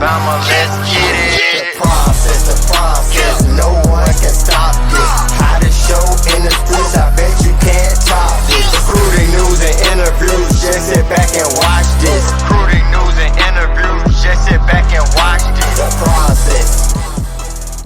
Alabama, let's get it. The process, no one can stop this. Hottest show in the streets, I bet you can't top this. Recruiting news and interviews, just sit back and watch this. Recruiting news and interviews, just sit back and watch this. The process.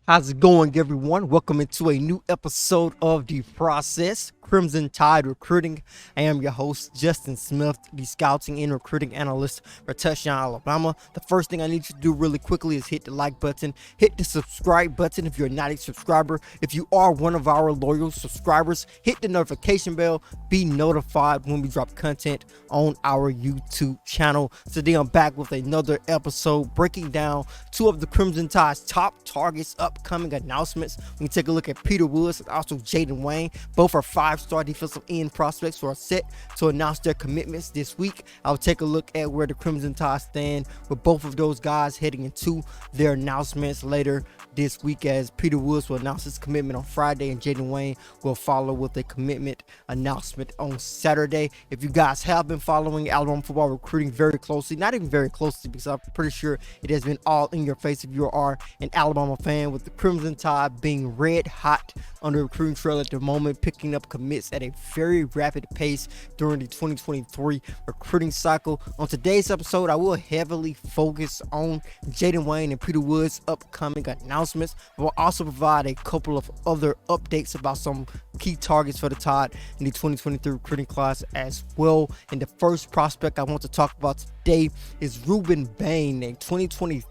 How's it going, everyone? Welcome into a new episode of The Process, Crimson Tide Recruiting. I am your host, Justin Smith, the scouting and recruiting analyst for Touchdown Alabama. The first thing I need you to do really quickly is hit the like button, hit the subscribe button if you're not a subscriber. If you are one of our loyal subscribers, hit the notification bell, be notified when we drop content on our YouTube channel. Today I'm back with another episode breaking down two of the Crimson Tide's top targets, upcoming announcements. We can take a look at Peter Woods and also Jaden Wayne. Both are five-star defensive end prospects who are set to announce their commitments this week. I'll take a look at where the Crimson Tide stand with both of those guys heading into their announcements later this week, as Peter Woods will announce his commitment on Friday and Jaden Wayne will follow with a commitment announcement on Saturday. If you guys have been following Alabama football recruiting very closely, not even very closely because I'm pretty sure it has been all in your face if you are an Alabama fan, with the Crimson Tide being red hot on the recruiting trail at the moment, picking up commits at a very rapid pace during the 2023 recruiting cycle. On today's episode, I will heavily focus on Jaden Wayne and Peter Woods' upcoming announcements. We'll also provide a couple of other updates about some key targets for the Tide in the 2023 recruiting class as well. And the first prospect I want to talk about today is Jalen Bane, a 2023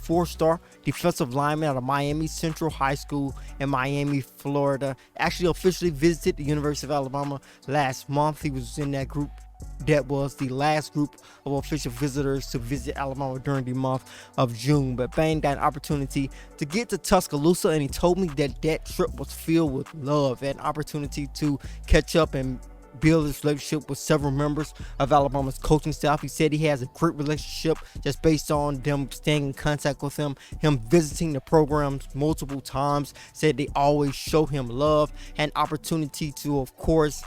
four-star defensive lineman out of Miami Central High School in Miami, Florida. Actually officially visited the University of Alabama last month. He was in that group that was the last group of official visitors to visit Alabama during the month of June. But Bane got an opportunity to get to Tuscaloosa, and he told me that that trip was filled with love, an opportunity to catch up and build this relationship with several members of Alabama's coaching staff. He said he has a great relationship just based on them staying in contact with him visiting the programs multiple times. Said they always show him love, and opportunity to, of course,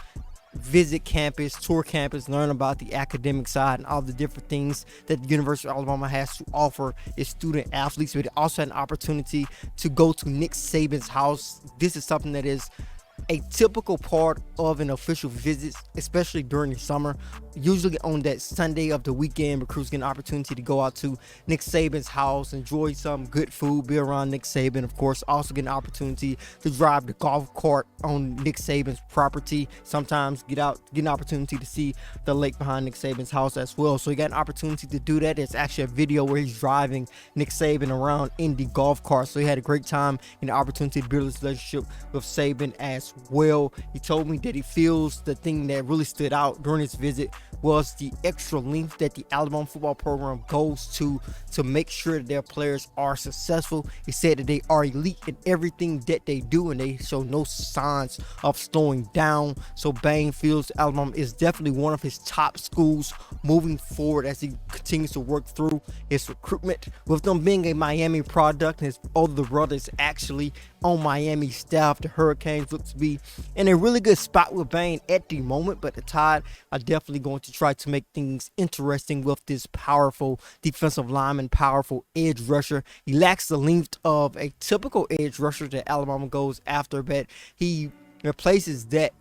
visit campus, tour campus, learn about the academic side and all the different things that the University of Alabama has to offer its student athletes. But it also had an opportunity to go to Nick Saban's house. This is something that is a typical part of an official visit, especially during the summer. Usually on that Sunday of the weekend, recruits get an opportunity to go out to Nick Saban's house, enjoy some good food, be around Nick Saban. Of course, also get an opportunity to drive the golf cart on Nick Saban's property. Sometimes get an opportunity to see the lake behind Nick Saban's house as well. So you got an opportunity to do that. It's actually a video where he's driving Nick Saban around in the golf cart. So he had a great time and the opportunity to build this relationship with Saban as well. He told me that he feels the thing that really stood out during his visit was the extra length that the Alabama football program goes to make sure that their players are successful. He said that they are elite in everything that they do, and they show no signs of slowing down. So Bane feels Alabama is definitely one of his top schools moving forward as he continues to work through his recruitment. With them being a Miami product, and his older brother is actually on Miami staff, the Hurricanes look to be in a really good spot with Bane at the moment, but the Tide are definitely going to try to make things interesting with this powerful defensive lineman, powerful edge rusher. He lacks the length of a typical edge rusher that Alabama goes after, but he replaces that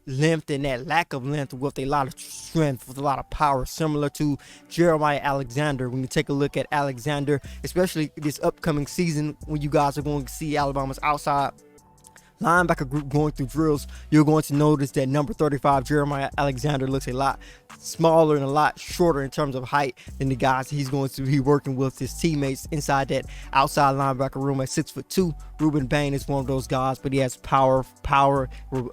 length and that lack of length with a lot of strength, with a lot of power, similar to Jeremiah Alexander. When you take a look at Alexander, especially this upcoming season, when you guys are going to see Alabama's outside linebacker group going through drills, you're going to notice that number 35 Jeremiah Alexander looks a lot smaller and a lot shorter in terms of height than the guys he's going to be working with, his teammates inside that outside linebacker room. At 6'2", Jalen Bane is one of those guys, but he has power,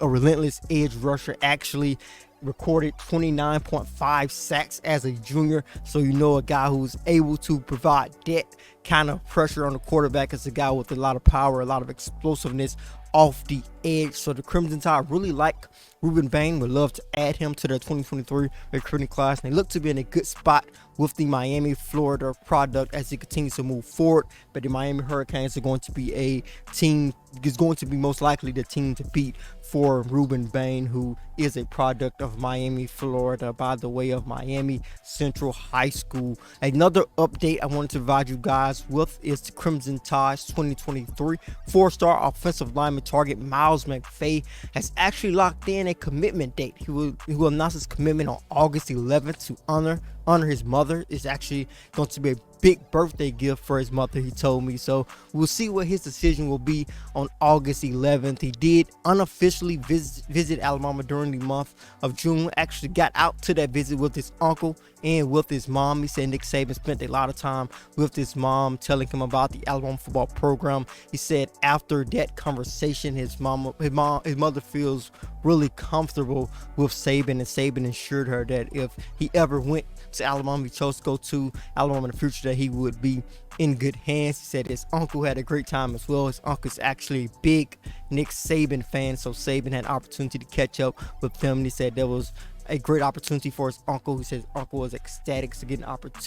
a relentless edge rusher. Actually recorded 29.5 sacks as a junior, so you know a guy who's able to provide that kind of pressure on the quarterback is a guy with a lot of power, a lot of explosiveness off the edge. So the Crimson Tide really like Ruben Bane would love to add him to their 2023 recruiting class, and they look to be in a good spot with the Miami, Florida product as it continues to move forward. But the Miami Hurricanes are going to be a team, is going to be most likely the team to beat for Ruben Bane, who is a product of Miami, Florida, by the way of Miami Central High School. Another update I wanted to provide you guys with is the Crimson Tide's 2023 four-star offensive lineman target Miles McVeigh has actually locked in a commitment date. He will announce his commitment on August 11th to honor his mother. It's actually going to be a big birthday gift for his mother, he told me. So we'll see what his decision will be on August 11th. He did unofficially visit Alabama during the month of June. Actually got out to that visit with his uncle and with his mom. He said Nick Saban spent a lot of time with his mom, telling him about the Alabama football program. He said after that conversation, his mother feels really comfortable with Saban, and Saban assured her that if he ever went to Alabama, he chose to go to Alabama in the future, that he would be in good hands. He said his uncle had a great time as well. His uncle's actually a big Nick Saban fan, so Saban had an opportunity to catch up with them. And he said there was a great opportunity for his uncle. He said his uncle was ecstatic to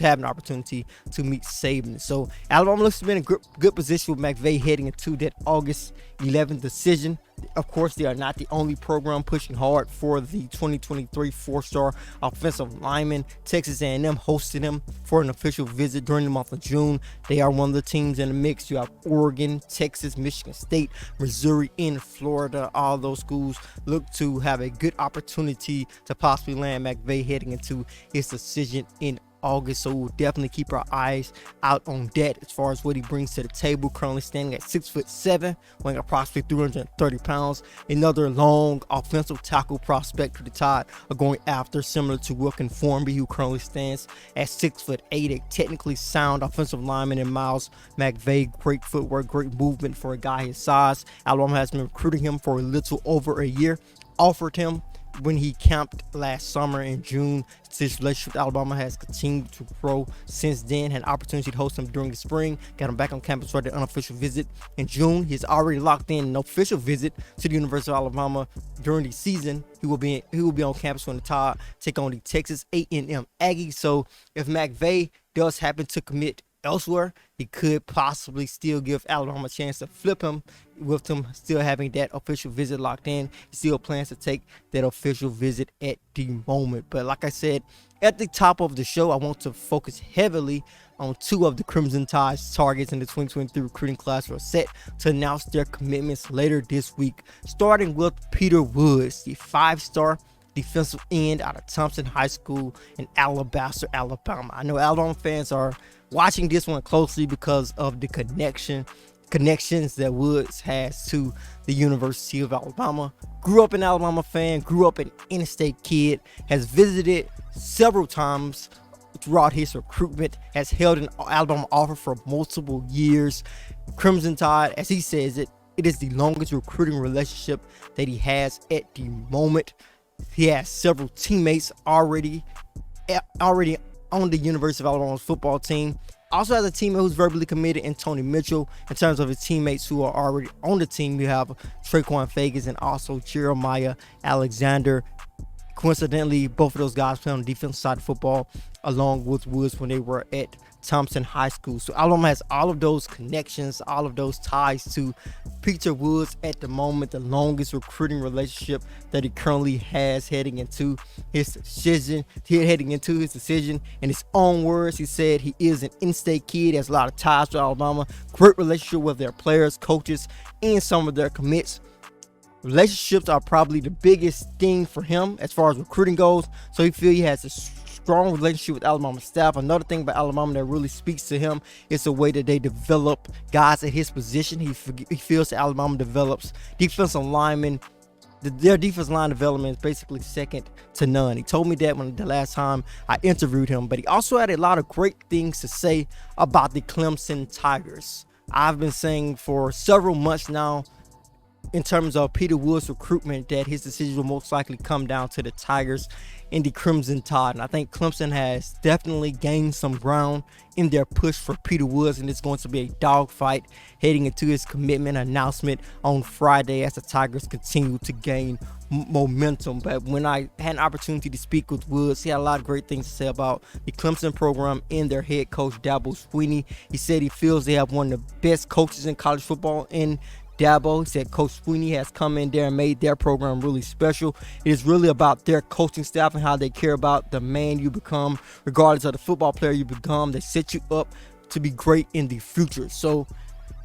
have an opportunity to meet Saban. So Alabama looks to be in a good position with McVeigh heading into that August 11th decision. Of course, they are not the only program pushing hard for the 2023 four-star offensive lineman. Texas A&M hosted him for an official visit during the month of June. They are one of the teams in the mix. You have Oregon, Texas, Michigan State, Missouri, and Florida. All those schools look to have a good opportunity to possibly land McVeigh heading into his decision in August. So we'll definitely keep our eyes out on that as far as what he brings to the table. Currently standing at 6'7", weighing approximately 330 pounds. Another long offensive tackle prospect for the Tide are going after, similar to Wilkin Formby, who currently stands at 6'8", a technically sound offensive lineman in Miles McVeigh. Great footwork, great movement for a guy his size. Alabama has been recruiting him for a little over a year. Offered him when he camped last summer in June. His relationship with Alabama has continued to grow since then. Had an opportunity to host him during the spring. Got him back on campus for the unofficial visit in June. He's already locked in an official visit to the University of Alabama during the season. He will be on campus when the Tide take on the Texas A&M Aggies. So if McVeigh does happen to commit elsewhere, he could possibly still give Alabama a chance to flip him, with him still having that official visit locked in. He still plans to take that official visit at the moment. But like I said at the top of the show, I want to focus heavily on two of the Crimson Tide's targets in the 2023 recruiting class who are set to announce their commitments later this week, starting with Peter Woods, the 5-star defensive end out of Thompson High School in Alabaster, Alabama. I know Alabama fans are watching this one closely because of the connections that Woods has to the University of Alabama. Grew up an Alabama fan, grew up an in-state kid, has visited several times throughout his recruitment, has held an Alabama offer for multiple years. Crimson Tide, as he says it is the longest recruiting relationship that he has at the moment. He has several teammates already on the University of Alabama's football team. Also has a teammate who's verbally committed in Tony Mitchell. In terms of his teammates who are already on the team, you have Traquan Vegas and also Jeremiah Alexander. Coincidentally, both of those guys play on the defensive side of football along with Woods when they were at Thompson High School. So Alabama has all of those connections, all of those ties to Peter Woods at the moment. The longest recruiting relationship that he currently has heading into his decision. In his own words, he said he is an in-state kid, has a lot of ties to Alabama, great relationship with their players, coaches, and some of their commits. Relationships are probably the biggest thing for him as far as recruiting goes. So he feels he has a strong relationship with Alabama staff. Another thing about Alabama that really speaks to him is the way that they develop guys at his position. He feels that Alabama develops defensive linemen. Their defensive line development is basically second to none. He told me that when the last time I interviewed him, but he also had a lot of great things to say about the Clemson Tigers. I've been saying for several months now, in terms of Peter Wood's recruitment, that his decision will most likely come down to the Tigers and the Crimson Tide. And I think Clemson has definitely gained some ground in their push for Peter Woods, and it's going to be a dogfight heading into his commitment announcement on Friday as the Tigers continue to gain momentum. But when I had an opportunity to speak with Woods, he had a lot of great things to say about the Clemson program and their head coach, Dabo Swinney. He said he feels they have one of the best coaches in college football in Dabo. He said Coach Swinney has come in there and made their program really special. It is really about their coaching staff and how they care about the man you become, regardless of the football player you become. They set you up to be great in the future. So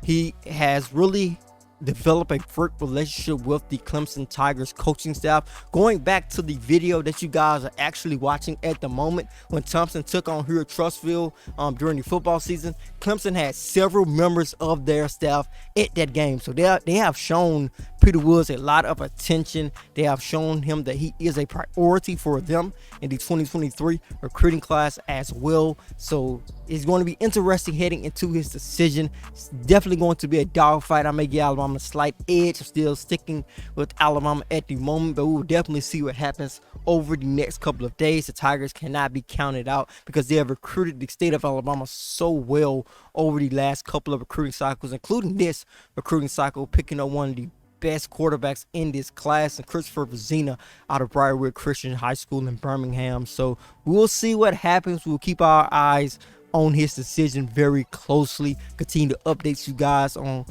he has really develop a great relationship with the Clemson Tigers coaching staff. Going back to the video that you guys are actually watching at the moment, when Thompson took on here at Trustville during the football season, Clemson had several members of their staff at that game. So they have shown Peter Woods a lot of attention. They have shown him that he is a priority for them in the 2023 recruiting class as well. So it's going to be interesting heading into his decision. It's definitely going to be a dogfight. I may give Alabama a slight edge. I'm still sticking with Alabama at the moment, but we will definitely see what happens over the next couple of days. The Tigers cannot be counted out because they have recruited the state of Alabama so well over the last couple of recruiting cycles, including this recruiting cycle, picking up one of the best quarterbacks in this class, and Christopher Vizina out of Briarwood Christian High School in Birmingham. So we'll see what happens. We'll keep our eyes on his decision very closely. Continue to update you guys on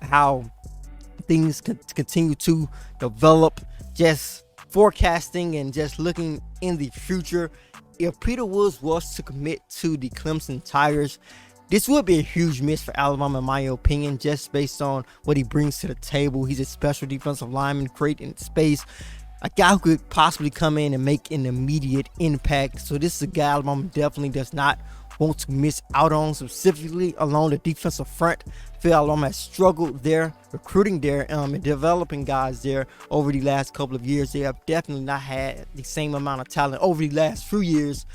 how things continue to develop. Just forecasting and just looking in the future. If Peter Woods was to commit to the Clemson Tigers, this would be a huge miss for Alabama, in my opinion, just based on what he brings to the table. He's a special defensive lineman, great in space, a guy who could possibly come in and make an immediate impact. So this is a guy Alabama definitely does not want to miss out on, specifically along the defensive front. I feel Alabama has struggled there, recruiting there, and developing guys there over the last couple of years. They have definitely not had the same amount of talent over the last few years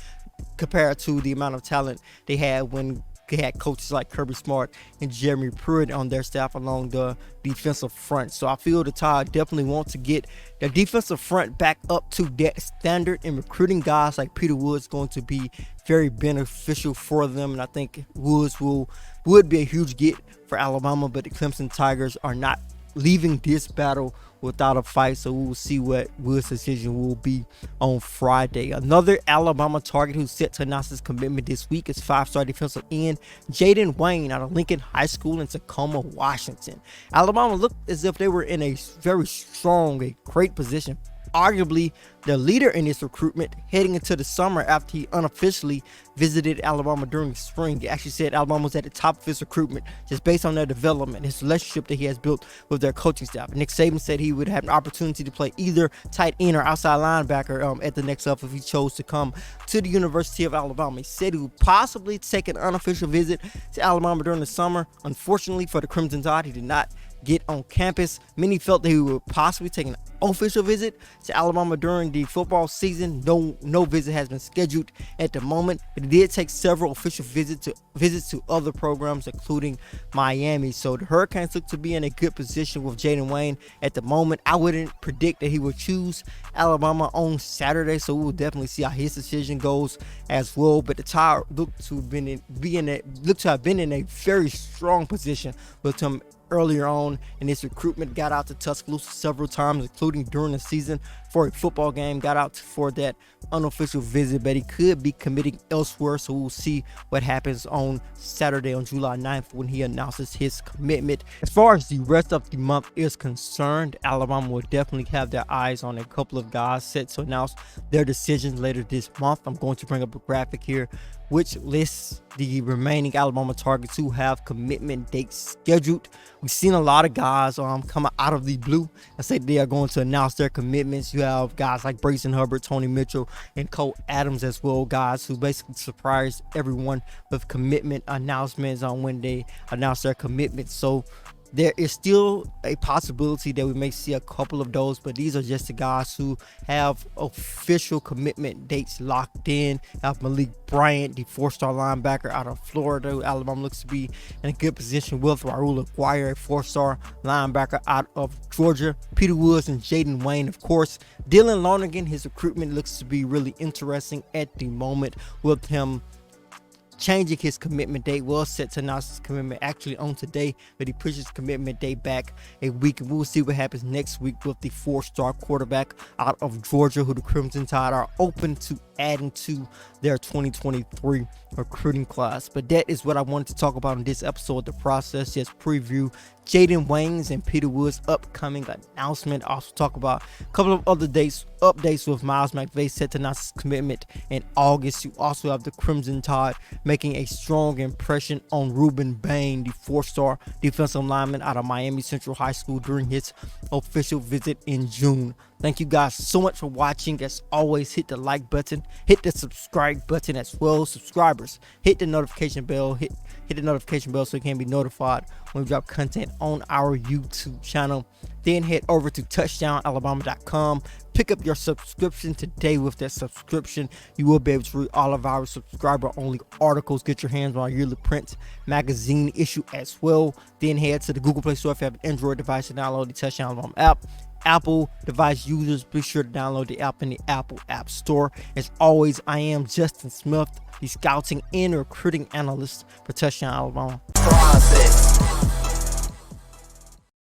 compared to the amount of talent they had when they had coaches like Kirby Smart and Jeremy Pruitt on their staff along the defensive front. So I feel the Tide definitely want to get the defensive front back up to that standard, and recruiting guys like Peter Woods going to be very beneficial for them. And I think Woods would be a huge get for Alabama, but the Clemson Tigers are not leaving this battle without a fight. So we will see what Woods' decision will be on Friday. Another Alabama target who's set to announce his commitment this week is five-star defensive end Jaden Wayne out of Lincoln High School in Tacoma, Washington. Alabama looked as if they were in a very strong, a great position, arguably the leader in this recruitment heading into the summer after he unofficially visited Alabama during spring. He actually said Alabama was at the top of his recruitment just based on their development, his relationship that he has built with their coaching staff. Nick Saban said he would have an opportunity to play either tight end or outside linebacker at the next level if he chose to come to the University of Alabama. He said he would possibly take an unofficial visit to Alabama during the summer. Unfortunately for the Crimson Tide, he did not get on campus. Many felt that he would possibly take an official visit to Alabama during the football season. No visit has been scheduled at the moment, but he did take several official visits to other programs, including Miami. So the Hurricanes look to be in a good position with Jaden Wayne at the moment. I wouldn't predict that he would choose Alabama on Saturday, so we will definitely see how his decision goes as well. But the Tide look to have been in a very strong position with him earlier on in his recruitment. Got out to Tuscaloosa several times, including during the season for a football game. Got out for that unofficial visit, but he could be committing elsewhere. So we'll see what happens on Saturday on July 9th when he announces his commitment. As far as the rest of the month is concerned, Alabama will definitely have their eyes on a couple of guys set to announce their decisions later this month. I'm going to bring up a graphic here which lists the remaining Alabama targets who have commitment dates scheduled. We've seen a lot of guys come out of the blue and say they are going to announce their commitments. You have guys like Brayson Hubbard, Tony Mitchell, and Cole Adams as well, guys who basically surprised everyone with commitment announcements on when they announce their commitments. So There is still a possibility that we may see a couple of those, but these are just the guys who have official commitment dates locked in. Have Malik Bryant, the 4-star linebacker out of Florida, who Alabama looks to be in a good position with. Raul Aguirre, a 4-star linebacker out of Georgia. Peter Woods and Jaden Wayne, of course. Dylan Lonergan, his recruitment looks to be really interesting at the moment, with him changing his commitment date. Was set to announce his commitment actually on today, but he pushed his commitment date back a week, and we'll see what happens next week with the 4-star quarterback out of Georgia, who the Crimson Tide are open to adding to their 2023 recruiting class. But that is what I wanted to talk about in this episode of The Process. Just preview Jaden Wayne's and Peter Woods' upcoming announcement. Also talk about a couple of other updates with Miles McVeigh set to announce his commitment in August. You also have the Crimson Tide making a strong impression on Jalen Bane, the 4-star defensive lineman out of Miami Central High School, during his official visit in June. Thank you guys so much for watching. As always, hit the like button, hit the subscribe button as well. Subscribers, hit the notification bell, hit the notification bell so you can be notified when we drop content on our YouTube channel. Then head over to touchdownalabama.com. Pick up your subscription today. With that subscription, you will be able to read all of our subscriber-only articles. Get your hands on our yearly print magazine issue as well. Then head to the Google Play Store if you have an Android device to download the Touchdown Alabama app. Apple device users, be sure to download the app in the Apple App Store. As always, I am Justin Smith, the scouting and recruiting analyst for Touchdown Alabama. Process.